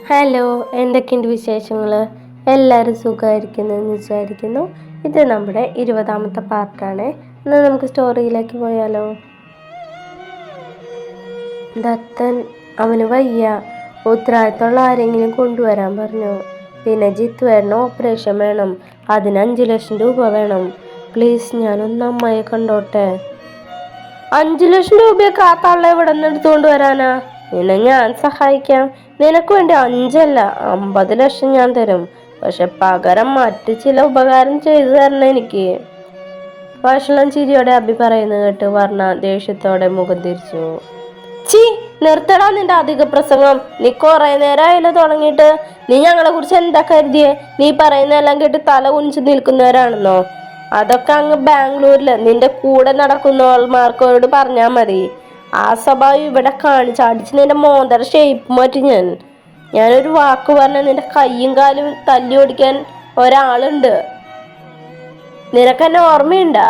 Hello, എന്തൊക്കെയുണ്ട് വിശേഷങ്ങൾ? എല്ലാവരും സുഖമായിരിക്കുന്നു എന്ന് വിചാരിക്കുന്നു. ഇത് നമ്മുടെ 20ാമത്തെ പാർട്ടാണ്. എന്നാൽ നമുക്ക് സ്റ്റോറിയിലേക്ക് പോയാലോ. ദത്തൻ അവന് വയ്യ, ഉത്തരവാദിത്തമുള്ള ആരെങ്കിലും കൊണ്ടുവരാൻ പറഞ്ഞു. പിന്നെ ജിത്തുവേട്ടന് ഓപ്പറേഷൻ വേണം, അതിന് 5 ലക്ഷം രൂപ വേണം. പ്ലീസ്, ഞാനൊന്ന് അമ്മയെ കണ്ടോട്ടെ. 5 ലക്ഷം രൂപയൊക്കെ ആ തള്ള എവിടെ നിന്ന് എടുത്തുകൊണ്ട് വരാനാ? നിന്നെ ഞാൻ സഹായിക്കാം. നിനക്ക് വേണ്ടി 5 അല്ല 50 ലക്ഷം ഞാൻ തരും. പക്ഷെ പകരം മറ്റു ചില ഉപകാരം ചെയ്തു തരണം എനിക്ക്. വഷളം ചിരിയോടെ അഭി പറയുന്നത് കേട്ട് വർണ്ണ ദേഷ്യത്തോടെ മുഖം തിരിച്ചു. ചീ, നിർത്തടാ നിന്റെ അധിക പ്രസംഗം. നീ കുറെ നേരമായില്ല തുടങ്ങിയിട്ട്. നീ ഞങ്ങളെ കുറിച്ച് എന്താ കരുതിയേ? നീ പറയുന്നതെല്ലാം കേട്ട് തല കുനിച്ച് നിൽക്കുന്നവരാണെന്നോ? അതൊക്കെ അങ്ങ് ബാംഗ്ലൂരില് നിന്റെ കൂടെ നടക്കുന്നവന്മാർക്കോട് പറഞ്ഞാൽ മതി. ആ സ്വഭാവം ഇവിടെ കാണിച്ച് അടിച്ച് നിന്റെ മോന്തര ഷേപ്പ് മാറ്റി. ഞാനൊരു വാക്ക് പറഞ്ഞ നിന്റെ കയ്യും കാലും തല്ലി ഓടിക്കാൻ ഒരാളുണ്ട്. നിനക്കെന്നെ ഓർമ്മയുണ്ടാ?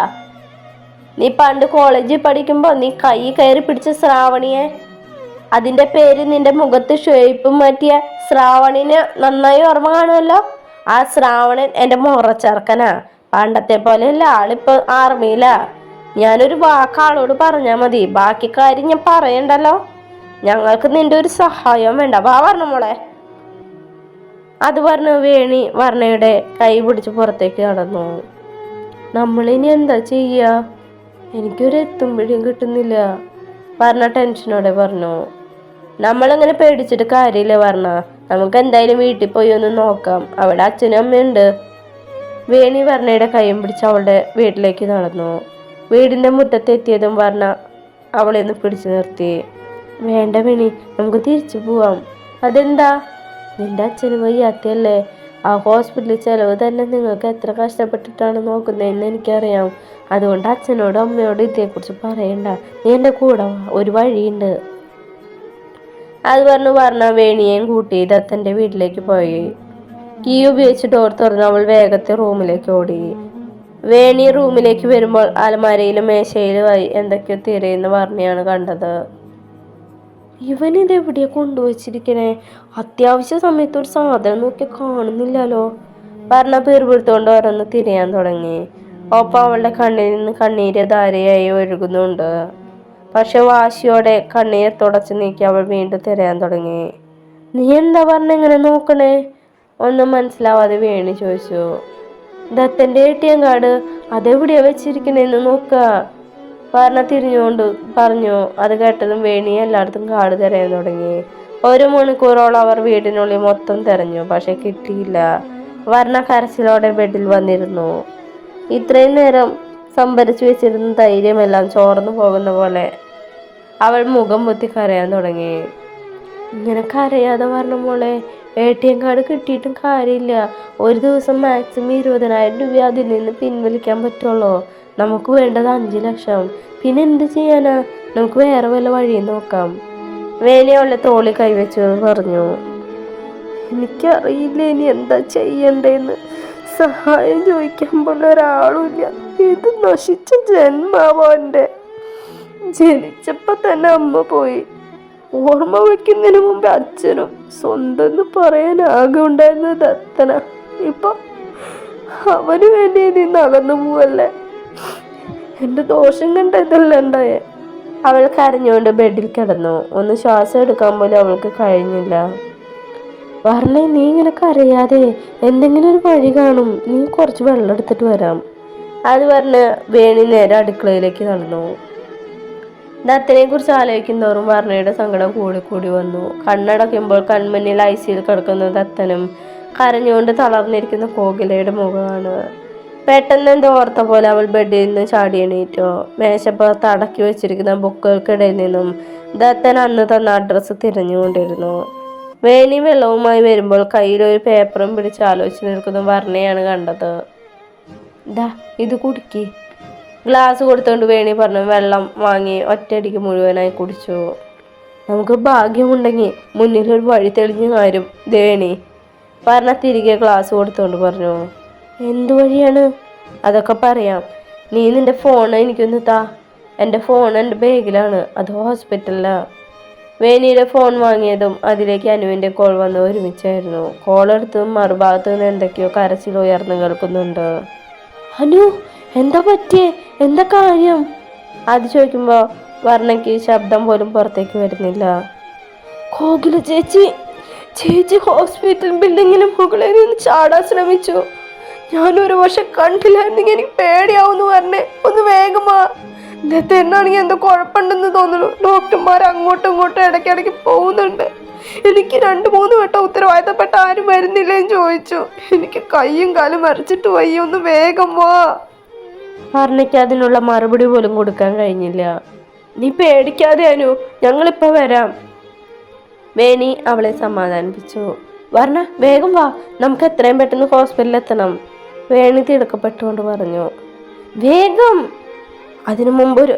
നീ പണ്ട് കോളേജിൽ പഠിക്കുമ്പോ നീ കൈ കയറി പിടിച്ച ശ്രാവണിയെ, അതിന്റെ പേര് നിന്റെ മുഖത്ത് ഷേപ്പ് മാറ്റിയ ശ്രാവണിനെ നന്നായി ഓർമ്മ കാണുമല്ലോ. ആ ശ്രാവണൻ എന്റെ മുറച്ചെറുക്കനാ. പണ്ടത്തെ പോലെയല്ല, ആളിപ്പോ ആർമിയിലാ. ഞാനൊരു വാക്ക് ആളോട് പറഞ്ഞാൽ മതി, ബാക്കി കാര്യം ഞാൻ പറയണ്ടല്ലോ. ഞങ്ങൾക്ക് നിന്റെ ഒരു സഹായം വേണ്ട. വാ പറഞ്ഞ മോളെ. അത് പറഞ്ഞു വേണി വർണ്ണയുടെ കൈ പിടിച്ച് പുറത്തേക്ക് കടന്നു. നമ്മളിനി എന്താ ചെയ്യാ? എനിക്കൊരു എത്തുമ്പോഴും കിട്ടുന്നില്ല, വർണ്ണ ടെൻഷനോടെ പറഞ്ഞു. നമ്മളിങ്ങനെ പേടിച്ചിട്ട് കാര്യമില്ല വർണ്ണ. നമുക്ക് എന്തായാലും വീട്ടിൽ പോയി ഒന്ന് നോക്കാം, അവിടെ അച്ഛനും അമ്മയുണ്ട്. വേണി വർണ്ണയുടെ കൈയും പിടിച്ച് അവളുടെ വീട്ടിലേക്ക് നടന്നു. വീടിന്റെ മുറ്റത്തെത്തിയതും വർണ്ണ അവളെ ഒന്ന് പിടിച്ചു നിർത്തി. വേണ്ട വേണി, നമുക്ക് തിരിച്ചു പോവാം. അതെന്താ? നിന്റെ അച്ഛന് വയ്യാത്തല്ലേ? ആ ഹോസ്പിറ്റലിൽ ചെലവ് തന്നെ നിങ്ങൾക്ക് എത്ര കഷ്ടപ്പെട്ടിട്ടാണ് നോക്കുന്നതെന്ന് എനിക്കറിയാം. അതുകൊണ്ട് അച്ഛനോടും അമ്മയോടും ഇതേക്കുറിച്ച് പറയണ്ട. നീ എൻ്റെ കൂടെ വാ, ഒരു വഴിയുണ്ട്. അത് പറഞ്ഞു വർണ്ണ വേണിയെയും കൂട്ടി ദത്തന്റെ വീട്ടിലേക്ക് പോയി. കീ ഉപയോഗിച്ച് ഡോർ തുറന്ന് അവൾ വേഗത്തിൽ റൂമിലേക്ക് ഓടി. വേണി റൂമിലേക്ക് വരുമ്പോൾ അലമാരയിലും മേശയിലുമായി എന്തൊക്കെയോ തിരയുന്ന വർണ്ണയാണ് കണ്ടത്. ഇവനിതെവിടെയാ കൊണ്ടുവച്ചിരിക്കണേ? അത്യാവശ്യ സമയത്ത് ഒരു സാധനം നോക്കി കാണുന്നില്ലല്ലോ. വർണ്ണ പീർപിടുത്തോണ്ട് ഓരോന്ന് തിരയാൻ തുടങ്ങി. ഒപ്പം അവളുടെ കണ്ണിൽ നിന്ന് കണ്ണീര് ധാരയായി ഒഴുകുന്നുണ്ട്. പക്ഷെ വാശിയോടെ കണ്ണീർ തുടച്ചു നീക്കി അവൾ വീണ്ടും തിരയാൻ തുടങ്ങി. നീ എന്താ പറഞ്ഞ ഇങ്ങനെ നോക്കണേ? ഒന്നും മനസ്സിലാവാതെ വേണി ചോദിച്ചു. ദത്തന്റെ ATM കാർഡ് അതെവിടെയാ വെച്ചിരിക്കണേന്ന് നോക്ക, വർണ്ണ തിരിഞ്ഞുകൊണ്ട് പറഞ്ഞു. അത് കേട്ടതും വേണി എല്ലായിടത്തും കാർഡ് തിരയാൻ തുടങ്ങി. 1 മണിക്കൂറോളം അവർ വീടിനുള്ളിൽ മൊത്തം തിരഞ്ഞു, പക്ഷെ കിട്ടിയില്ല. വർണ്ണ കരച്ചിലോടെ ബെഡിൽ വന്നിരുന്നു. ഇത്രയും നേരം സംഭരിച്ചു വെച്ചിരുന്ന ധൈര്യമെല്ലാം ചോർന്നു പോകുന്ന പോലെ അവൾ മുഖം പൊത്തി കരയാൻ തുടങ്ങി. ഇങ്ങനെ കരയാതെ പറഞ്ഞ മോളെ, ATM കാർഡ് കിട്ടിയിട്ടും കാര്യമില്ല. ഒരു ദിവസം മാക്സിമം 20,000 രൂപ അതിൽ നിന്ന് പിൻവലിക്കാൻ പറ്റുള്ളൂ. നമുക്ക് വേണ്ടത് 5 ലക്ഷം. പിന്നെ എന്ത് ചെയ്യാനാ? നമുക്ക് വേറെ വല്ല വഴിയും നോക്കാം. വേണി അവളുടെ തോളി കൈവച്ചു പറഞ്ഞു. എനിക്കറിയില്ല ഇനി എന്താ ചെയ്യണ്ടേന്ന്. സഹായം ചോദിക്കാൻ പോലെ ഒരാളുമില്ല. ഇത് നശിച്ച ജന്മാവന്റെ. ജനിച്ചപ്പോ തന്നെ അമ്മ പോയി. ഓർമ്മ വയ്ക്കുന്നതിന് മുമ്പ് അച്ഛനും. സ്വന്തം എന്ന് പറയാൻ ആകെ ഉണ്ടായിരുന്ന ദത്തന. ഇപ്പൊ അവന് വേണ്ടി നിന്ന് അകന്നു പോവല്ലേ. എന്റെ ദോഷം കണ്ട ഇതല്ല ഉണ്ടായേ. അവൾ കരഞ്ഞുകൊണ്ട് ബെഡിൽ കിടന്നു. ഒന്ന് ശ്വാസം എടുക്കാൻ പോലും അവൾക്ക് കഴിഞ്ഞില്ല. വർണ്ണ, നീ ഇങ്ങനെ കരയാതെ, എന്തെങ്കിലും ഒരു വഴി കാണും. നീ കുറച്ച് വെള്ളം എടുത്തിട്ട് വരാം. അത് പറഞ്ഞ് വേണി നേരെ അടുക്കളയിലേക്ക് നടന്നു. ദത്തനെ കുറിച്ച് ആലോചിക്കുന്നതോറും വർണ്ണയുടെ സങ്കടം കൂടി വന്നു. കണ്ണടയ്ക്കുമ്പോൾ കൺമുന്നിൽ ICUയിൽ കിടക്കുന്ന ദത്തനും കരഞ്ഞുകൊണ്ട് തളർന്നിരിക്കുന്ന കോകിലയുടെ മുഖമാണ്. പെട്ടെന്ന് എന്തോ ഓർത്ത പോലെ അവൾ ബെഡിൽ നിന്ന് ചാടി എണീറ്റു. മേശപ്പുറത്ത് അടക്കി വെച്ചിരിക്കുന്ന ബുക്കുകൾക്കിടയിൽ നിന്നും ദത്തൻ അന്ന് തന്ന അഡ്രസ്സ് തിരഞ്ഞുകൊണ്ടിരുന്നു. വേണി വെള്ളവുമായി വരുമ്പോൾ കയ്യിലൊരു പേപ്പറും പിടിച്ച് ആലോചിച്ച് നിൽക്കുന്ന വർണ്ണയാണ് കണ്ടത്. ദാ ഇത് കുടിക്കി. ഗ്ലാസ് കൊടുത്തോണ്ട് വേണി പറഞ്ഞു. വെള്ളം വാങ്ങി ഒറ്റയടിക്ക് മുഴുവനായി കുടിച്ചു. നമുക്ക് ഭാഗ്യമുണ്ടെങ്കിൽ മുന്നിലൊരു വഴി തെളിഞ്ഞു കാര്യം വേണി, പറഞ്ഞ തിരികെ ഗ്ലാസ് കൊടുത്തോണ്ട് പറഞ്ഞു. എന്തു വഴിയാണ്? അതൊക്കെ പറയാം. നീ നിന്റെ ഫോൺ എനിക്കൊന്ന് താ. എൻ്റെ ഫോൺ എൻ്റെ ബാഗിലാണ്, അത് ഹോസ്പിറ്റലിലാ. വേണിയുടെ ഫോൺ വാങ്ങിയതും അതിലേക്ക് അനുവിൻ്റെ കോൾ വന്ന് ഒരുമിച്ചായിരുന്നു. കോൾ എടുത്തും മറുഭാഗത്തു നിന്ന് എന്തൊക്കെയോ കരച്ചിൽ ഉയർന്നു കേൾക്കുന്നുണ്ട്. അനു, എന്താ പറ്റിയേ? എന്താ കാര്യം? അത് ചോദിക്കുമ്പോൾ വർണ്ണയ്ക്ക് ശബ്ദം പോലും പുറത്തേക്ക് വരുന്നില്ല. കോകില ചേച്ചി ചേച്ചി ഹോസ്പിറ്റൽ ബിൽഡിങ്ങിന് മുകളിൽ നിന്ന് ചാടാൻ ശ്രമിച്ചു. ഞാനൊരു വർഷം കണ്ടില്ലായിരുന്നെങ്കിൽ എനിക്ക് പേടിയാവുന്നു പറഞ്ഞേ. ഒന്ന് വേഗമാ. ഇന്നത്തെ എന്നാണെങ്കിൽ എന്തോ കുഴപ്പമുണ്ടെന്ന് തോന്നുന്നു. ഡോക്ടർമാർ അങ്ങോട്ടും ഇങ്ങോട്ടും ഇടയ്ക്കിടയ്ക്ക് പോകുന്നുണ്ട്. എനിക്ക് 2-3 വട്ടം ഉത്തരവാദിത്തപ്പെട്ട ആരും വരുന്നില്ലേന്ന് ചോദിച്ചു. എനിക്ക് കയ്യും കാലും മറിച്ചിട്ട് വയ്യ. ഒന്ന് വേഗം വാ. വർണ്ണയ്ക്ക് അതിനുള്ള മറുപടി പോലും കൊടുക്കാൻ കഴിഞ്ഞില്ല. നീ പേടിക്കാതെ അനു, ഞങ്ങളിപ്പോൾ വരാം. വേണി അവളെ സമാധാനിപ്പിച്ചു. വർണ്ണ വേഗം വാ, നമുക്ക് എത്രയും പെട്ടെന്ന് ഹോസ്പിറ്റലിൽ എത്തണം. വേണി തിടുക്കപ്പെട്ടുകൊണ്ട് പറഞ്ഞു. വേഗം, അതിനു മുമ്പൊരു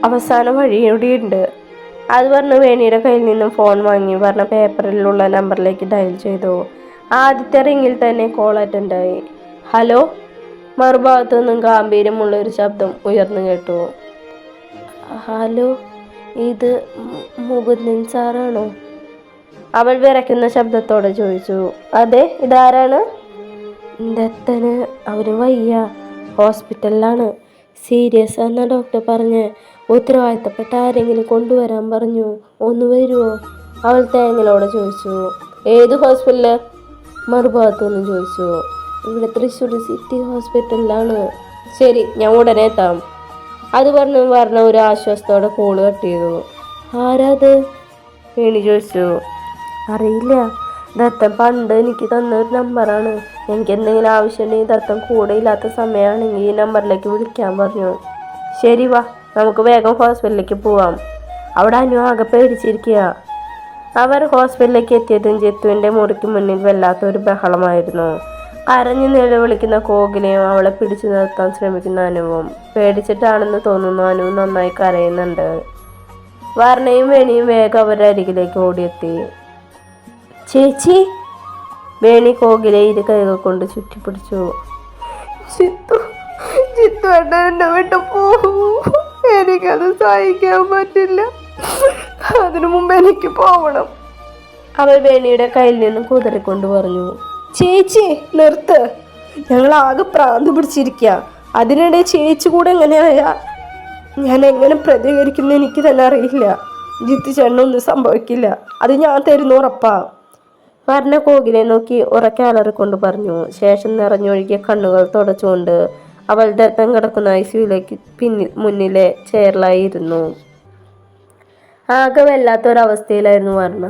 അവസാന വഴിയോടെയുണ്ട്. അത് പറഞ്ഞ് വേണിയുടെ കയ്യിൽ നിന്നും ഫോൺ വാങ്ങി പറഞ്ഞ പേപ്പറിലുള്ള നമ്പറിലേക്ക് ഡയൽ ചെയ്തു. ആദ്യത്തെ റിങ്ങിൽ തന്നെ കോൾ അറ്റൻഡായി. ഹലോ. മറുഭാഗത്തു നിന്നും ഗാംഭീര്യമുള്ള ഒരു ശബ്ദം ഉയർന്നു കേട്ടു. ഹലോ, ഇത് മുകുന്ദൻ സാറാണോ? അവൾ വിറയ്ക്കുന്ന ശബ്ദത്തോടെ ചോദിച്ചു. അതെ, ഇതാരാണ്? ദത്തന് അവന് വയ്യ, ഹോസ്പിറ്റലിലാണ്, സീരിയസ് എന്ന ഡോക്ടർ പറഞ്ഞ് ഉത്തരവാദിത്തപ്പെട്ട ആരെങ്കിലും കൊണ്ടുവരാൻ പറഞ്ഞു. ഒന്ന് വരുമോ? അവൾ തേങ്ങലോടെ ചോദിച്ചു. ഏത് ഹോസ്പിറ്റല്? മറുഭാഗത്തു നിന്ന് ചോദിച്ചു. ഇവിടെ തൃശ്ശൂർ സിറ്റി ഹോസ്പിറ്റലിലാണ്. ശരി, ഞാൻ ഉടനെ എത്താം. അത് പറഞ്ഞു പറഞ്ഞ ഒരു ആശ്വാസത്തോടെ കോള് കട്ട് ചെയ്തു. ആരാത്? വേണി ചോദിച്ചു. അറിയില്ല, ദത്തൻ പണ്ട് എനിക്ക് തന്നൊരു നമ്പറാണ്. എനിക്ക് എന്തെങ്കിലും ആവശ്യമുണ്ടെങ്കിൽ ദത്തൻ കൂടെ ഇല്ലാത്ത സമയമാണെങ്കിൽ ഈ നമ്പറിലേക്ക് വിളിക്കാൻ പറഞ്ഞു. ശരി വാ, നമുക്ക് വേഗം ഹോസ്പിറ്റലിലേക്ക് പോവാം. അവിടെ അനു ആകെ പേടിച്ചിരിക്കുക. അവർ ഹോസ്പിറ്റലിലേക്ക് എത്തിയതും ജിത്തുവിൻ്റെ മുറിക്ക് മുന്നിൽ വല്ലാത്തൊരു ബഹളമായിരുന്നു. കരഞ്ഞു നിലവിളിക്കുന്ന കോകിലയും അവളെ പിടിച്ചു നിർത്താൻ ശ്രമിക്കുന്ന അനുവും. പേടിച്ചിട്ടാണെന്ന് തോന്നുന്നു അനു നന്നായി കരയുന്നുണ്ട്. വർണ്ണയും വേണിയും വേഗം അവരുടെ അരികിലേക്ക് ഓടിയെത്തി. ചേച്ചി. വേണി കോകിലെ ഇരു കൈകൾ കൊണ്ട് ചുറ്റിപ്പിടിച്ചു. ജിത്തു എന്നെ വിട്ടു പോകും. എനിക്കത് സഹിക്കാൻ പറ്റില്ല. അതിനു മുമ്പ് എനിക്ക് പോകണം. അവൾ വേണിയുടെ കയ്യിൽ നിന്ന് കുതറിക്കൊണ്ട് പറഞ്ഞു. ചേച്ചി നിർത്ത്, ഞങ്ങൾ ആകെ പ്രാന്ത് പിടിച്ചിരിക്കുക. അതിനിടെ ചേച്ചി കൂടെ എങ്ങനെയായ ഞാൻ എങ്ങനെ പ്രതികരിക്കുന്ന എനിക്ക് തന്നെ അറിയില്ല. ജിത്തു ചേട്ടനൊന്നും സംഭവിക്കില്ല, അത് ഞാൻ തരുന്നു ഉറപ്പാ. വർണ്ണ കോകിലെ നോക്കി ഉറക്കെ അലറിക്കൊണ്ട് പറഞ്ഞു. ശേഷം നിറഞ്ഞൊഴുകിയ കണ്ണുകൾ തുടച്ചുകൊണ്ട് അവൾ ദത്തം കിടക്കുന്ന ഐസിയുലേക്ക് മുന്നിലെ ചെയറിലായിരുന്നു. ആകെ വല്ലാത്തൊരവസ്ഥയിലായിരുന്നു വർണ്ണ.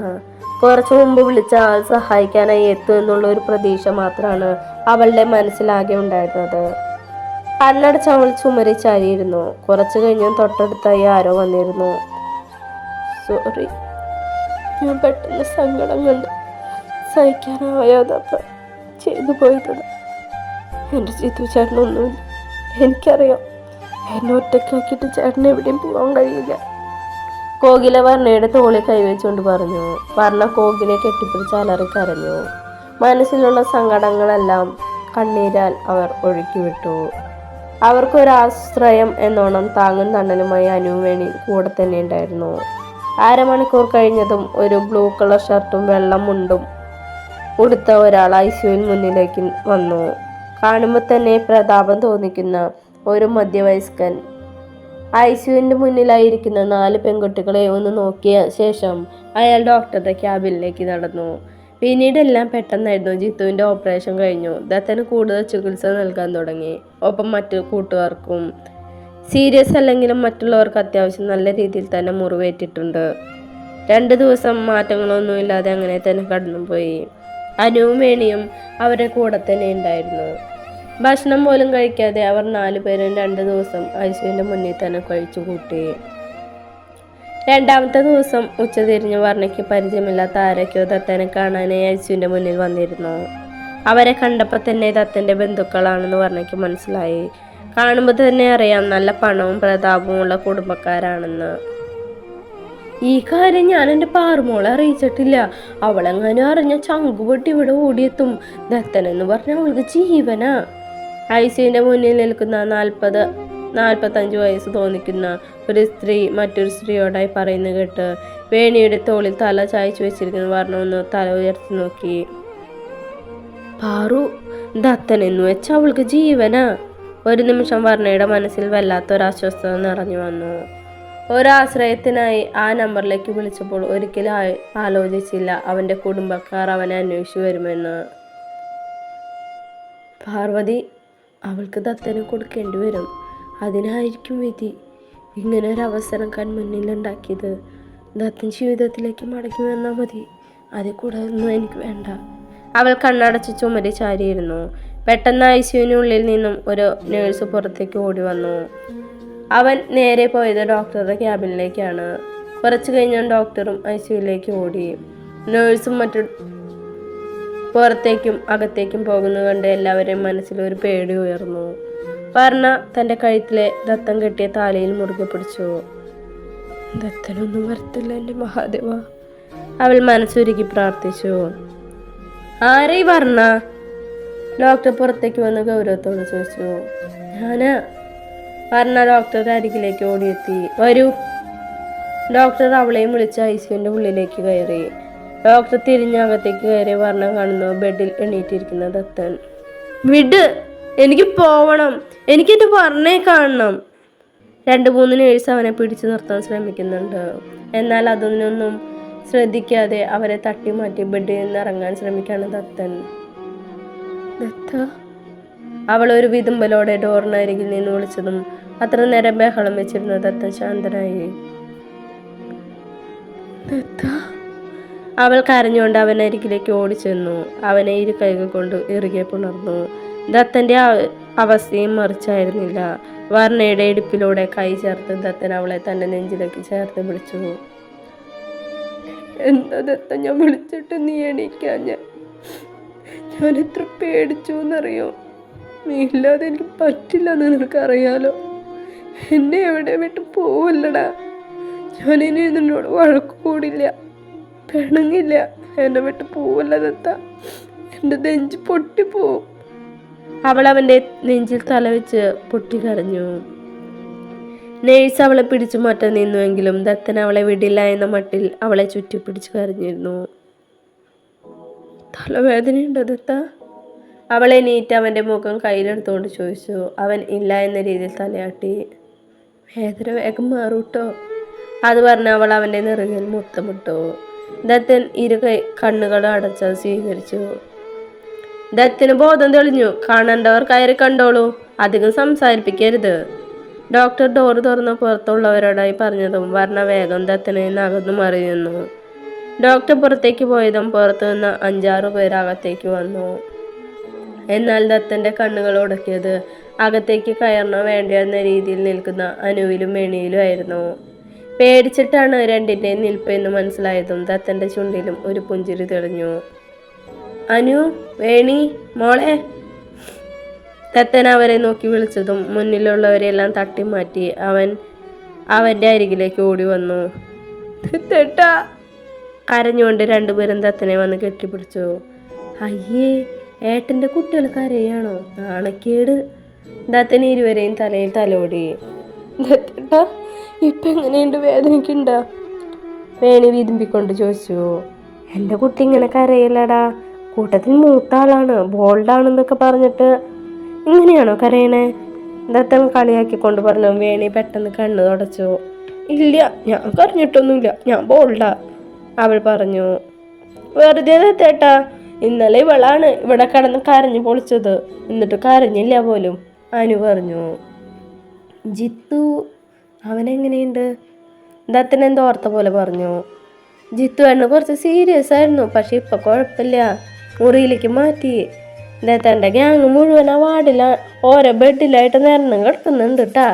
കുറച്ചു മുമ്പ് വിളിച്ച ആൾ സഹായിക്കാനായി എത്തും എന്നുള്ള ഒരു പ്രതീക്ഷ മാത്രമാണ് അവളുടെ മനസ്സിലാകെ ഉണ്ടായിരുന്നത്. കണ്ണടച്ച് അവൾ ചുമരി ചാരിയിരുന്നു. കുറച്ചു കഴിഞ്ഞും തൊട്ടടുത്തായി ആരോ വന്നിരുന്നു. സോറി, ഞാൻ പെട്ടെന്ന് സങ്കടം കണ്ട് സഹിക്കാനാവാതെ ചെയ്തു പോയത്. എൻ്റെ ജിത്തു ചേട്ടനൊന്നുമില്ല. എനിക്കറിയാം, എന്നെ ഒറ്റയ്ക്കാക്കിയിട്ട് ചേട്ടന് എവിടെയും പോകാൻ കഴിയില്ല. കോകില വർണ്ണയുടെ തോളിൽ കൈവച്ചുകൊണ്ട് പറഞ്ഞു. വർണ്ണ കോകിലെ കെട്ടിപ്പിടിച്ച് അലറി കരഞ്ഞു. മനസ്സിലുള്ള സങ്കടങ്ങളെല്ലാം കണ്ണീരാൽ അവർ ഒഴുക്കിവിട്ടു. അവർക്കൊരാശ്രയം എന്നോണം താങ്ങും തണ്ണലുമായി അനുവേണി കൂടെ തന്നെ ഉണ്ടായിരുന്നു. 1/2 മണിക്കൂർ കഴിഞ്ഞതും ഒരു ബ്ലൂ കളർ ഷർട്ടും വെള്ള മുണ്ടും ഉടുത്ത ഒരാൾ ഐസിയുവിന് മുന്നിലേക്ക് വന്നു. കാണുമ്പോൾ തന്നെ പ്രതാപം തോന്നിക്കുന്ന ഒരു മധ്യവയസ്കൻ. ഐസിയുവിൻ്റെ മുന്നിലായിരിക്കുന്ന 4 പെൺകുട്ടികളെ ഒന്ന് നോക്കിയ ശേഷം അയാൾ ഡോക്ടറുടെ ക്യാബിനിലേക്ക് നടന്നു. പിന്നീട് എല്ലാം പെട്ടെന്നായിരുന്നു. ജിത്തുവിൻ്റെ ഓപ്പറേഷൻ കഴിഞ്ഞു. ദത്തന് കൂടുതൽ ചികിത്സ നൽകാൻ തുടങ്ങി. ഒപ്പം മറ്റു കൂട്ടുകാർക്കും. സീരിയസ് അല്ലെങ്കിലും മറ്റുള്ളവർക്ക് അത്യാവശ്യം നല്ല രീതിയിൽ തന്നെ മുറിവേറ്റിട്ടുണ്ട്. 2 ദിവസം മാറ്റങ്ങളൊന്നുമില്ലാതെ അങ്ങനെ തന്നെ കടന്നുപോയി. അനുവും വേണിയും അവരുടെ കൂടെ തന്നെ ഉണ്ടായിരുന്നു. ഭക്ഷണം പോലും കഴിക്കാതെ അവർ 4 പേരും 2 ദിവസം ഐസിയുവിൻ്റെ മുന്നിൽ തന്നെ കഴിച്ചു കൂട്ടി. 2ാമത്തെ ദിവസം ഉച്ചതിരിഞ്ഞ് വർണ്ണയ്ക്ക് പരിചയമില്ലാത്ത ആരൊക്കെയോ ദത്തനെ കാണാനായി ഐസിയുവിൻ്റെ മുന്നിൽ വന്നിരുന്നു. അവരെ കണ്ടപ്പോൾ തന്നെ ദത്തൻ്റെ ബന്ധുക്കളാണെന്ന് വർണ്ണയ്ക്ക് മനസ്സിലായി. കാണുമ്പോൾ തന്നെ അറിയാം നല്ല പണവും പ്രതാപവും ഉള്ള കുടുംബക്കാരാണെന്ന്. ഈ കാര്യം ഞാൻ എൻ്റെ പാറുമോളെ അറിയിച്ചിട്ടില്ല. അവളെങ്ങാനും അറിഞ്ഞ ചങ്കുപൊട്ടി ഇവിടെ ഓടിയെത്തും. ദത്തനെന്ന് പറഞ്ഞ അവൾക്ക് ജീവനാ. ഐസിയുവിൻ്റെ മുന്നിൽ നിൽക്കുന്ന 40-45 വയസ്സ് തോന്നിക്കുന്ന ഒരു സ്ത്രീ മറ്റൊരു സ്ത്രീയോടായി പറയുന്നത് കേട്ട് വേണിയുടെ തോളിൽ തല ചായച്ചു വെച്ചിരിക്കുന്ന വർണ്ണമൊന്ന് തല ഉയർത്തി നോക്കി. പാറു, ദത്തൻ എന്ന് വെച്ചാൽ അവൾക്ക് ജീവനാ. ഒരു നിമിഷം വർണ്ണയുടെ മനസ്സിൽ വല്ലാത്തൊരസ്വസ്ഥത നിറഞ്ഞു വന്നു. ഒരാശ്രയത്തിനായി ആ നമ്പറിലേക്ക് വിളിച്ചപ്പോൾ ഒരിക്കലും ആലോചിച്ചില്ല അവൻ്റെ കുടുംബക്കാർ അവനെ അന്വേഷിച്ചു വരുമെന്ന്. പാർവതി, അവൾക്ക് ദത്തന് കൊടുക്കേണ്ടി വരും. അതിനായിരിക്കും വിധി ഇങ്ങനെ ഒരു അവസരം കൺമുന്നിലുണ്ടാക്കിയത്. ദത്തൻ ജീവിതത്തിലേക്ക് മടങ്ങി വന്നാൽ മതി, അതിൽ കൂടെ ഒന്നും എനിക്ക് വേണ്ട. അവൾ കണ്ണടച്ച് ചുമരി ചാരിയിരുന്നു. പെട്ടെന്ന് ഐസിയുവിനുള്ളിൽ നിന്നും ഒരു നേഴ്സ് പുറത്തേക്ക് ഓടി വന്നു. അവൻ നേരെ പോയത് ഡോക്ടറുടെ ക്യാബിനിലേക്കാണ്. കുറച്ച് കഴിഞ്ഞാൽ ഡോക്ടറും ഐസിയുവിലേക്ക് ഓടി. നേഴ്സും മറ്റു പുറത്തേക്കും അകത്തേക്കും പോകുന്നത് കണ്ട് എല്ലാവരെയും മനസ്സിലൊരു പേടി ഉയർന്നു. വർണ്ണ തൻ്റെ കഴുത്തിലെ ദത്തം കെട്ടിയ താലയിൽ മുറുകെ പിടിച്ചു. ദത്തനൊന്നും വരത്തില്ല എൻ്റെ മഹാദേവ, അവൾ മനസ്സുരുക്കി പ്രാർത്ഥിച്ചു. ആരേ വർണ്ണ? ഡോക്ടർ പുറത്തേക്ക് വന്ന് ഗൗരവത്തോട് ചോദിച്ചു. ഞാനാ. വർണ്ണ ഡോക്ടറുടെ അരികിലേക്ക് ഓടിയെത്തി. വരൂ. ഡോക്ടർ അവളെയും വിളിച്ച് ഐസിയുവിൻ്റെ ഉള്ളിലേക്ക് കയറി. ഡോക്ടർ തിരിഞ്ഞകത്തേക്ക് കയറി വർണ്ണ കാണുന്നു ബെഡിൽ എണീറ്റിരിക്കുന്ന ദത്തൻ. വിട്, എനിക്ക് പോവണം, എനിക്കെൻ്റെ വർണ്ണയെ കാണണം. 2-3 നേഴ്സ് അവനെ പിടിച്ചു നിർത്താൻ ശ്രമിക്കുന്നുണ്ട്. എന്നാൽ അതൊന്നും ശ്രദ്ധിക്കാതെ അവരെ തട്ടി മാറ്റി ബെഡിൽ നിന്ന് ഇറങ്ങാൻ ശ്രമിക്കാണ് ദത്തൻ. ദത്ത, അവൾ ഒരു വിതുമ്പലോടെ ഡോറിനരികിൽ നിന്ന് വിളിച്ചതും അത്ര നേരം ബഹളം വെച്ചിരുന്ന ദത്തൻ ശാന്തനായി. ദത്ത, അവൾ കരഞ്ഞുകൊണ്ട് അവനരികിലേക്ക് ഓടിച്ചെന്നു. അവനെ ഇരു കൈകൾ കൊണ്ട് ഇറുകെ പുണർന്നു. ദത്തൻ്റെ അവസ്ഥയും മറിച്ചായിരുന്നില്ല. വർണ്ണയുടെ ഇടുപ്പിലൂടെ കൈ ചേർത്ത് ദത്തൻ അവളെ തൻ്റെ നെഞ്ചിലേക്ക് ചേർത്ത് പിടിച്ചു. എന്താ ദത്ത ഞാൻ വിളിച്ചിട്ട് നീ എണീക്കാൻ? ഞാൻ എത്ര പേടിച്ചു എന്നറിയോ? നീ ഇല്ലാതെ എനിക്ക് പറ്റില്ലെന്ന് നിനക്കറിയാലോ. എന്നെ എവിടെ വിട്ട് പോവല്ലടാ. ഞാനിനി നിന്നോട് വഴക്ക് കൂടില്ല, പിണങ്ങില്ല. എന്നെ വിട്ട് പോവല്ല ദത്ത, എൻ്റെ നെഞ്ച് പൊട്ടിപ്പോവും. അവൾ അവൻ്റെ നെഞ്ചിൽ തലവെച്ച് പൊട്ടിക്കരഞ്ഞു. നേഴ്സ് അവളെ പിടിച്ചു മാറ്റാൻ നിന്നുവെങ്കിലും ദത്തൻ അവളെ വിടില്ല എന്ന മട്ടിൽ അവളെ ചുറ്റിപ്പിടിച്ച് കരഞ്ഞിരുന്നു. തലവേദനയുണ്ടോ ദത്ത? അവളെ നീറ്റ് അവൻ്റെ മുഖം കയ്യിലെടുത്തുകൊണ്ട് ചോദിച്ചു. അവൻ ഇല്ല എന്ന രീതിയിൽ തലയാട്ടി. വേദന വേഗം മാറൂട്ടോ, അത് പറഞ്ഞ് അവൾ അവൻ്റെ നെറുകിൽ മുത്തമിട്ടു. ദത്തൻ കണ്ണുകൾ അടച്ചത് സ്വീകരിച്ചു. ദത്തിന് ബോധം തെളിഞ്ഞു. കാണേണ്ടവർ കയറി കണ്ടോളൂ, അധികം സംസാരിപ്പിക്കരുത്. ഡോക്ടർ ഡോർ തുറന്ന് പുറത്തുള്ളവരോടായി പറഞ്ഞതും വർണ്ണ വേഗം ദത്തനെ അകന്നു മറിയുന്നു. ഡോക്ടർ പുറത്തേക്ക് പോയതും പുറത്തു നിന്ന് 5-6 പേർ അകത്തേക്ക് വന്നു. എന്നാൽ ദത്തൻ്റെ കണ്ണുകൾ ഉടക്കിയത് അകത്തേക്ക് കയറണോ വേണ്ടോ എന്ന രീതിയിൽ നിൽക്കുന്ന അനുവിലും വേണിയിലും ആയിരുന്നു. പേടിച്ചിട്ടാണ് രണ്ടിൻ്റെയും നിൽപ്പ് എന്ന് മനസ്സിലായതും ദത്തൻ്റെ ചുണ്ടിലും ഒരു പുഞ്ചിരി തെളിഞ്ഞു. അനു, വേണി, മോളെ. ദത്തൻ അവരെ നോക്കി വിളിച്ചതും മുന്നിലുള്ളവരെല്ലാം തട്ടിമാറ്റി അവൻ്റെ അരികിലേക്ക് ഓടി വന്നു. ദത്തേട്ടാ, കരഞ്ഞുകൊണ്ട് 2 പേരും ദത്തനെ വന്ന് കെട്ടിപ്പിടിച്ചു. അയ്യേ, ഏട്ടൻ്റെ കുട്ടികൾ കരയാണോ? നാണക്കേട്. ദത്തൻ ഇരുവരെയും തലയിൽ തലോടി. ദത്തേട്ടാ, ഇപ്പം എങ്ങനെയുണ്ട്? വേദനയ്ക്കുണ്ടോ? വേണി വിതുമ്പിക്കൊണ്ട് ചോദിച്ചു. എൻ്റെ കുട്ടി ഇങ്ങനെ കരയില്ലടാ, കൂട്ടത്തിൽ മൂത്ത ആളാണ്, ബോൾഡാണെന്നൊക്കെ പറഞ്ഞിട്ട് ഇങ്ങനെയാണോ കരയണേ? ദത്തൻ കളിയാക്കിക്കൊണ്ട് പറഞ്ഞു. വേണി പെട്ടെന്ന് കണ്ണു തുടച്ചു. ഇല്ല, ഞാൻ കരഞ്ഞിട്ടൊന്നുമില്ല, ഞാൻ ബോൾഡാ, അവൾ പറഞ്ഞു. വെറുതെ ദത്തേട്ടാ, ഇന്നലെ ഇവളാണ് ഇവിടെ കിടന്ന് കരഞ്ഞു പൊളിച്ചത്, എന്നിട്ട് കരഞ്ഞില്ല പോലും, അനു പറഞ്ഞു. ജിത്തു, അവനെങ്ങനെയുണ്ട്? ദത്തൻ എന്തോ ഓർത്ത പോലെ പറഞ്ഞു. ജിത്തു എണ്ണ കുറച്ച് സീരിയസ് ആയിരുന്നു, പക്ഷെ ഇപ്പൊ കുഴപ്പമില്ല, മുറിയിലേക്ക് മാറ്റി. ദത്തൻ്റെ ഗ്യാങ് മുഴുവൻ ആ വാർഡില ഓരോ ബെഡിലായിട്ട് നിരന്ന് കിടക്കുന്നുണ്ട് ട്ടാ,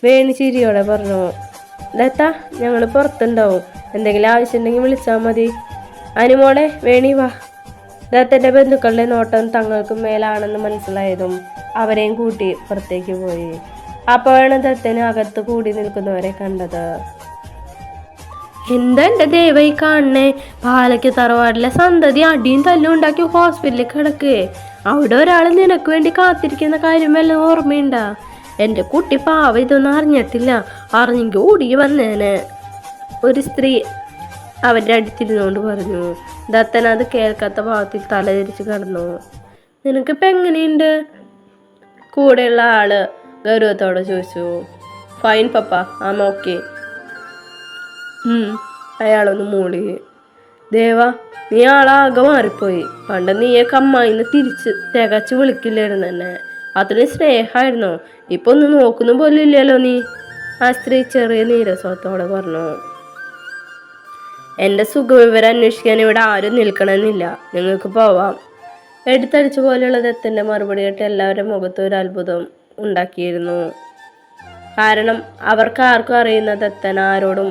വേണി ചിരിയോടെ പറഞ്ഞു. ദത്ത, ഞങ്ങൾ പുറത്തുണ്ടാവും, എന്തെങ്കിലും ആവശ്യമുണ്ടെങ്കിൽ വിളിച്ചാൽ മതി. അനുമോളെ, വേണി വാ. ദത്തൻ്റെ ബന്ധുക്കളുടെ നോട്ടം തങ്ങൾക്ക് മേലാണെന്ന് മനസ്സിലായതും അവരെയും കൂട്ടി പുറത്തേക്ക് പോയി. അപ്പോഴാണ് ദത്തന് അകത്ത് കൂടി നിൽക്കുന്നവരെ കണ്ടത്. എന്താ എൻ്റെ ദൈവം കാണണേ? പാലയ്ക്ക് തറവാടിലെ സന്തതി അടിയും തല്ലും ഉണ്ടാക്കി ഹോസ്പിറ്റലിൽ കിടക്കേ. അവിടെ ഒരാൾ നിനക്ക് വേണ്ടി കാത്തിരിക്കുന്ന കാര്യം വല്ലതും ഓർമ്മയുണ്ടാ? എൻ്റെ കുട്ടി പാവ ഇതൊന്നും അറിഞ്ഞിട്ടില്ല, അറിഞ്ഞെങ്കിൽ ഓടി വന്നേനെ. ഒരു സ്ത്രീ അവൻ്റെ അടുത്തിരുന്നുകൊണ്ട് പറഞ്ഞു. ദത്തൻ അത് കേൾക്കാത്ത ഭാഗത്തിൽ തലതിരിച്ച് കിടന്നു. നിനക്കിപ്പോൾ എങ്ങനെയുണ്ട്? കൂടെയുള്ള ആള് ഗൗരവത്തോടെ ചോദിച്ചു. ഫൈൻ പപ്പ, ആം ഓക്കെ. അയാളൊന്ന് മൂളി. ദേവാ, നീ ആളാകെ മാറിപ്പോയി. പണ്ട് നീയൊക്കെ അമ്മായിന്ന് തികച്ചു വിളിക്കില്ലായിരുന്നു തന്നെ. അത്രയും സ്നേഹമായിരുന്നോ? ഇപ്പൊ ഒന്ന് നോക്കുന്ന പോലും ഇല്ലല്ലോ നീ, ആ സ്ത്രീ ചെറിയ നീരസത്തോടെ പറഞ്ഞു. എൻ്റെ സുഖവിവരം അന്വേഷിക്കാൻ ഇവിടെ ആരും നിൽക്കണമെന്നില്ല, നിങ്ങൾക്ക് പോവാം. എടുത്തടിച്ച പോലെയുള്ള ദത്തൻ്റെ മറുപടി കേട്ട് എല്ലാവരുടെ മുഖത്തും ഒരു അത്ഭുതം ഉണ്ടാക്കിയിരുന്നു. കാരണം അവർക്ക് ആർക്കും അറിയുന്ന ദത്തൻ ആരോടും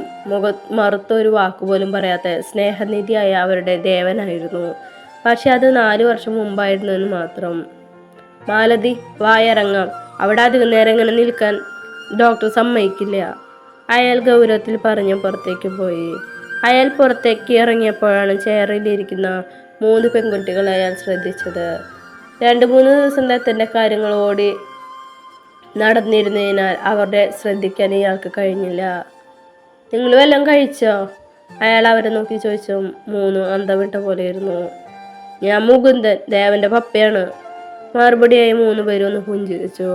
മറുത്തൊരു വാക്കുപോലും പറയാത്ത സ്നേഹനിധിയായ അവരുടെ ദേവനായിരുന്നു. പക്ഷെ അത് 4 വർഷം മുമ്പായിരുന്നു എന്ന് മാത്രം. മാലതി, വായിറങ്ങാം. അവിടെ അധികം നേരം ഇങ്ങനെ നിൽക്കാൻ ഡോക്ടർ സമ്മതിക്കില്ല, അയാൾ ഗൗരവത്തിൽ പറഞ്ഞ് പുറത്തേക്ക് പോയി. അയാൾ പുറത്തേക്ക് ഇറങ്ങിയപ്പോഴാണ് ചെയറിലിരിക്കുന്ന 3 പെൺകുട്ടികളെ അയാൾ ശ്രദ്ധിച്ചത്. 2-3 ദിവസം ദത്തൻ്റെ കാര്യങ്ങൾ ഓടി നടന്നിരുന്നതിനാൽ അവരുടെ ശ്രദ്ധിക്കാൻ ഇയാൾക്ക് കഴിഞ്ഞില്ല. നിങ്ങൾ വല്ലതും കഴിച്ചോ? അയാൾ അവരെ നോക്കി ചോദിച്ചു. 3 അന്തം വിട്ട പോലെയിരുന്നു. ഞാൻ മുകുന്ദൻ, ദേവൻ്റെ പപ്പയാണ്. മറുപടിയായി 3 പേരും ഒന്ന് പുഞ്ചിരിച്ചു.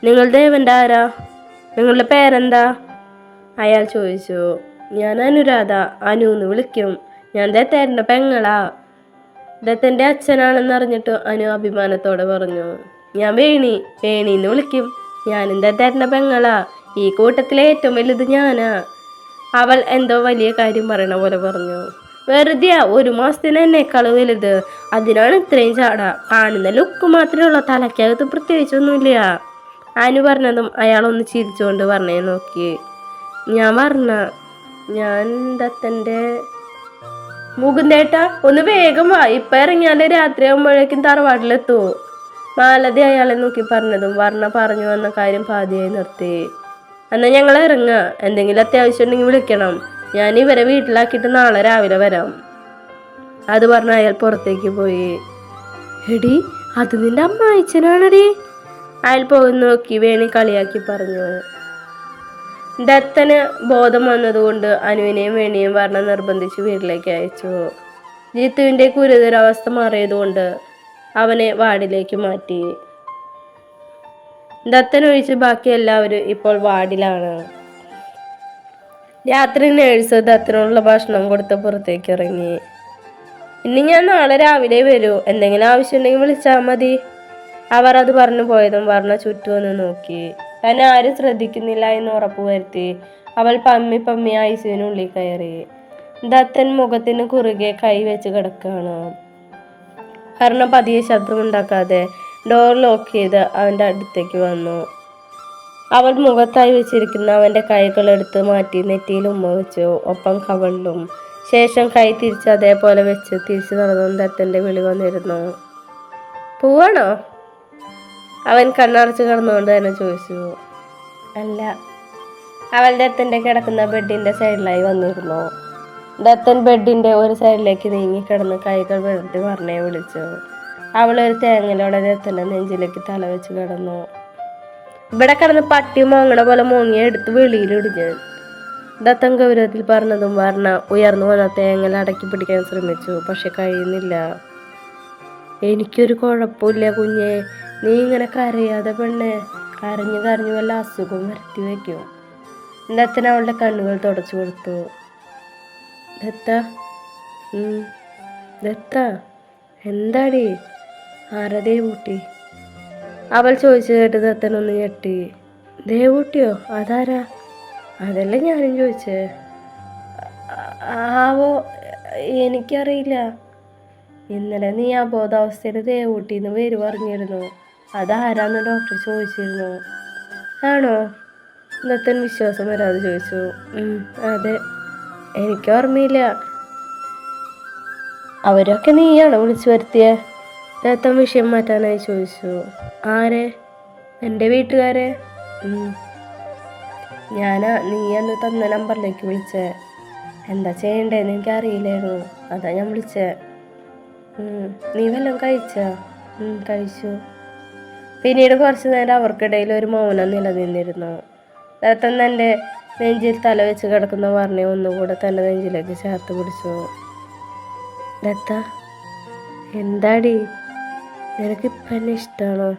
നിങ്ങൾ ദേവൻ്റെ ആരാ? നിങ്ങളുടെ പേരെന്താ? അയാൾ ചോദിച്ചു. ഞാൻ അനുരാധ, അനു എന്ന് വിളിക്കും. ഞാൻ ദത്തേൻ്റെ പെങ്ങളാ. ദത്തൻ്റെ അച്ഛനാണെന്ന് അറിഞ്ഞിട്ട് അനു അഭിമാനത്തോടെ പറഞ്ഞു. ഞാൻ വേണിന്ന് വിളിക്കും. ഞാനും ദത്തേൻ്റെ പെങ്ങളാ. ഈ കൂട്ടത്തിലെ ഏറ്റവും വലുത് ഞാനാ. അവൾ എന്തോ വലിയ കാര്യം പറയണ പോലെ പറഞ്ഞു. വെറുതെ 1 മാസത്തിന് എന്നെക്കാൾ വലുത്, അതിനാണ് ഇത്രയും ചാട. കാണുന്ന ലുക്ക് മാത്രമേ ഉള്ളൂ, തലയ്ക്കകത്ത് പ്രത്യേകിച്ചൊന്നുമില്ല. അനു പറഞ്ഞതും അയാളൊന്ന് ചിരിച്ചുകൊണ്ട് പറഞ്ഞേ നോക്കി. ഞാൻ ദത്തൻ്റെ മുകുന്ദേട്ടാ, ഒന്ന് വേഗം വാ, ഇപ്പം ഇറങ്ങിയാലേ രാത്രി ആകുമ്പോഴേക്കും തറവാട്ടിലെത്തൂ. മാലതി അയാളെ നോക്കി പറഞ്ഞതും വർണ്ണ പറഞ്ഞു വന്ന കാര്യം പാതിയായി നിർത്തി. എന്നാൽ ഞങ്ങൾ ഇറങ്ങുക, എന്തെങ്കിലും അത്യാവശ്യം ഉണ്ടെങ്കിൽ വിളിക്കണം. ഞാൻ ഇവരെ വീട്ടിലാക്കിയിട്ട് നാളെ രാവിലെ വരാം. അത് പറഞ്ഞ അയാൾ പുറത്തേക്ക് പോയി. എടി, അത് നിന്റെ അമ്മായിച്ചനാണെടി. അയാൾ പോയി നോക്കി വേണി കളിയാക്കി പറഞ്ഞു. ദത്തന് ബോധം വന്നതുകൊണ്ട് അനുവിനെയും വേണിയും വർണ്ണ നിർബന്ധിച്ച് വീട്ടിലേക്ക് അയച്ചു. ജീത്തുവിൻ്റെ ഗുരുതരാവസ്ഥ മാറിയതുകൊണ്ട് അവനെ വാർഡിലേക്ക് മാറ്റി. ദത്തൻ ഒഴിച്ച് ബാക്കി എല്ലാവരും ഇപ്പോൾ വാർഡിലാണ്. രാത്രി നേഴ്സ് ദത്തനുള്ള ഭക്ഷണം കൊടുത്ത് പുറത്തേക്ക് ഇറങ്ങി. ഇനി ഞാൻ നാളെ രാവിലെ വരൂ, എന്തെങ്കിലും ആവശ്യമുണ്ടെങ്കിൽ വിളിച്ചാൽ മതി. അവർ അത് പറഞ്ഞു പോയതും വർണ്ണ ചുറ്റുമൊന്ന് നോക്കി. തന്നെ ആരും ശ്രദ്ധിക്കുന്നില്ല എന്ന് ഉറപ്പുവരുത്തി അവൾ പമ്മി ഐസിയുനുള്ളിൽ കയറി. ദത്തൻ മുഖത്തിന് കുറുകെ കൈവച്ച് കിടക്കുകയാണ്. വർണ്ണ പതിയെ ശബ്ദമുണ്ടാക്കാതെ ഡോർ ലോക്ക് ചെയ്ത് അവൻ്റെ അടുത്തേക്ക് വന്നു. അവൾ മുഖത്തായി വെച്ചിരിക്കുന്ന അവൻ്റെ കൈകളെടുത്ത് മാറ്റി നെറ്റിയിൽ ഉമ്മ വെച്ചു, ഒപ്പം കവളിലും. ശേഷം കൈ തിരിച്ച് അതേപോലെ വെച്ച് തിരിച്ചു നടന്നു. ദത്തൻ്റെ വിളി വന്നിരുന്നു. പോവാണോ? അവൻ കണ്ണടച്ച് കിടന്നുകൊണ്ട് തന്നെ ചോദിച്ചു. അല്ല. അവൾ ദത്തൻ്റെ കിടക്കുന്ന ബെഡിൻ്റെ സൈഡിലായി വന്നിരുന്നു. ദത്തൻ ബെഡിൻ്റെ ഒരു സൈഡിലേക്ക് നീങ്ങിക്കിടന്ന് കൈകൾ വിടർത്തി വർണ്ണയെ വിളിച്ചു. അവളൊരു തേങ്ങലോടെ ദത്തൻ്റെ നെഞ്ചിലേക്ക് തല വെച്ച് കിടന്നു. ഇവിടെ കിടന്ന് പട്ടി മോങ്ങണ പോലെ മോങ്ങിയെ എടുത്ത് വെളിയിലിടിഞ്ഞ് ദത്തൻ ഗൗരവത്തിൽ പറഞ്ഞതും വർണ്ണ ഉയർന്നു വന്ന തേങ്ങൽ അടക്കി പിടിക്കാൻ ശ്രമിച്ചു. പക്ഷെ കഴിയുന്നില്ല. എനിക്കൊരു കുഴപ്പമില്ല കുഞ്ഞെ, നീ ഇങ്ങനെ കരയാതെ പെണ്ണെ. കരഞ്ഞു വല്ല അസുഖം വരുത്തി വയ്ക്കും. ദത്തൻ അവളുടെ കണ്ണുകൾ തുടച്ചു കൊടുത്തു. ദത്ത എന്താടി? ആരാ ദേവൂട്ടി? അവൾ ചോദിച്ചു കേട്ട് ദത്തൻ ഒന്ന് ഞെട്ടി. ദേവൂട്ടിയോ? അതാരാ? അതല്ലേ ഞാനും ചോദിച്ചേ. ആവോ, എനിക്കറിയില്ല. ഇന്നലെ നീ അബോധാവസ്ഥയിൽ ദേവൂട്ടിന്ന് പേര് പറഞ്ഞിരുന്നു. അതാരാന്ന് ഡോക്ടർ ചോദിച്ചിരുന്നു. ആണോ? ദത്തൻ വിശ്വാസം വരാതെ ചോദിച്ചു. അതെ, എനിക്ക് ഓർമ്മയില്ല. അവരൊക്കെ നീയാണോ വിളിച്ചു വരുത്തിയ? ദത്തൻ വിഷയം മാറ്റാനായി ചോദിച്ചു. ആരെ? എൻ്റെ വീട്ടുകാരെ. നീ അന്ന് തന്ന നമ്പറിലേക്ക് വിളിച്ചേ. എന്താ ചെയ്യണ്ടേന്ന് എനിക്കറിയില്ലായിരുന്നു, അതാ ഞാൻ വിളിച്ചേ. നീ വല്ലതും കഴിച്ചോ? കഴിച്ചു. പിന്നീട് കുറച്ചു നേരം അവർക്കിടയിൽ ഒരു മൗനം നിലനിന്നിരുന്നു. ദത്തൻ എൻ്റെ നെഞ്ചിൽ തല വെച്ച് കിടക്കുന്ന വർണ്ണയെ ഒന്നുകൂടെ തൻ്റെ നെഞ്ചിലേക്ക് ചേർത്ത് പിടിച്ചു. ദത്ത, എന്താടി, നിനക്കിപ്പം എന്നെ ഇഷ്ടമാണോ?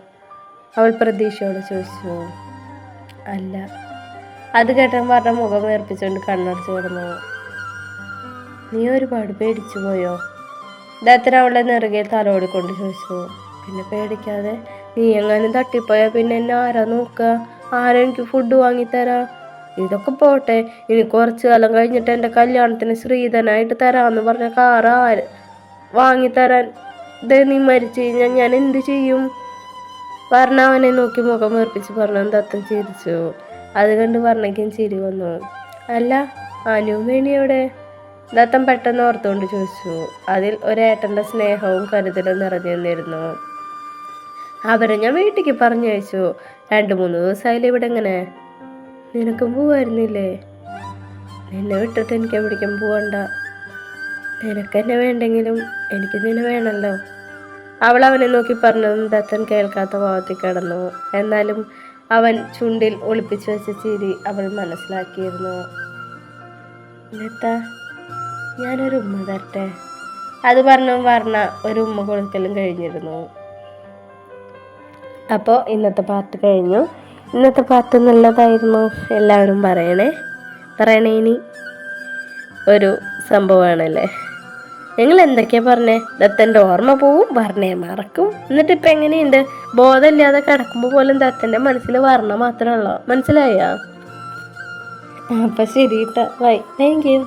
അവൾ പ്രതീക്ഷയോട് ചോദിച്ചു. അല്ല. അത് കേട്ടൻ പറഞ്ഞ മുഖം വേർപ്പിച്ചുകൊണ്ട് കണ്ണടച്ച് കിടന്നു. നീ ഒരുപാട് പേടിച്ചു പോയോ? ദത്തൻ അവളുടെ നെറുകയിൽ തലോടിക്കൊണ്ട് ചോദിച്ചു. പിന്നെ പേടിക്കാതെ. നീ എങ്ങാനും തട്ടിപ്പോയാൽ പിന്നെ എന്നെ ആരാ നോക്കുക? ആരാ എനിക്ക് ഫുഡ് വാങ്ങിത്തരാ? ഇതൊക്കെ പോട്ടെ, ഇനി കുറച്ചു കാലം കഴിഞ്ഞിട്ട് എൻ്റെ കല്യാണത്തിന് ശ്രീധനായിട്ട് തരാമെന്ന് പറഞ്ഞ കാറ് വാങ്ങിത്തരാൻ നീ മരിച്ചു കഴിഞ്ഞാൽ ഞാൻ എന്ത് ചെയ്യും? വർണ്ണ അവനെ നോക്കി മുഖം വീർപ്പിച്ച് പറഞ്ഞു. ദത്തൻ ചിരിച്ചു. അത് കണ്ട് വർണ്ണയ്ക്കും ചിരി വന്നു. അല്ല, അനുവും വേണി എവിടെ? ദത്തൻ പെട്ടെന്ന് ഓർത്തുകൊണ്ട് ചോദിച്ചു. അതിൽ ഒരേട്ടൻ്റെ സ്നേഹവും കരുതലും നിറഞ്ഞു നിന്നിരുന്നു. അവരെ ഞാൻ വീട്ടിലേക്ക് പറഞ്ഞയച്ചു. 2-3 ദിവസമായാലും ഇവിടെ. എങ്ങനെ, നിനക്കും പോവായിരുന്നില്ലേ? നിന്നെ വിട്ടിട്ട് എനിക്ക് എവിടേക്കും പോവണ്ട. നിനക്കെന്നെ വേണ്ടെങ്കിലും എനിക്ക് നിന്നെ വേണമല്ലോ. അവൾ അവനെ നോക്കി പറഞ്ഞതും ദത്തൻ കേൾക്കാത്ത ഭാവത്തിൽ കിടന്നു. എന്നാലും അവൻ ചുണ്ടിൽ ഒളിപ്പിച്ചു വെച്ച ചിരി അവൾ മനസ്സിലാക്കിയിരുന്നു. ദത്ത, ഞാനൊരു ഉമ്മ തരട്ടെ? അത് പറഞ്ഞു വർണ്ണ ഒരു ഉമ്മ കൊടുക്കലും കഴിഞ്ഞിരുന്നു. അപ്പോൾ ഇന്നത്തെ പാർട്ട് കഴിഞ്ഞു. ഇന്നത്തെ പാർട്ട് നല്ലതായിരുന്നു. എല്ലാവരും പറയണേ ഇനി ഒരു സംഭവമാണല്ലേ. നിങ്ങൾ എന്തൊക്കെയാണ് പറഞ്ഞേ? ദത്തൻ്റെ ഓർമ്മ പോവും, വർണ്ണയെ മറക്കും. എന്നിട്ടിപ്പോൾ എങ്ങനെയുണ്ട്? ബോധമില്ലാതെ കിടക്കുമ്പോൾ പോലും ദത്തൻ്റെ മനസ്സിൽ വർണ്ണ മാത്രമേ ഉള്ളൂ. മനസ്സിലായോ? അപ്പം ശരി കേട്ടോ. ബൈ. Thank you.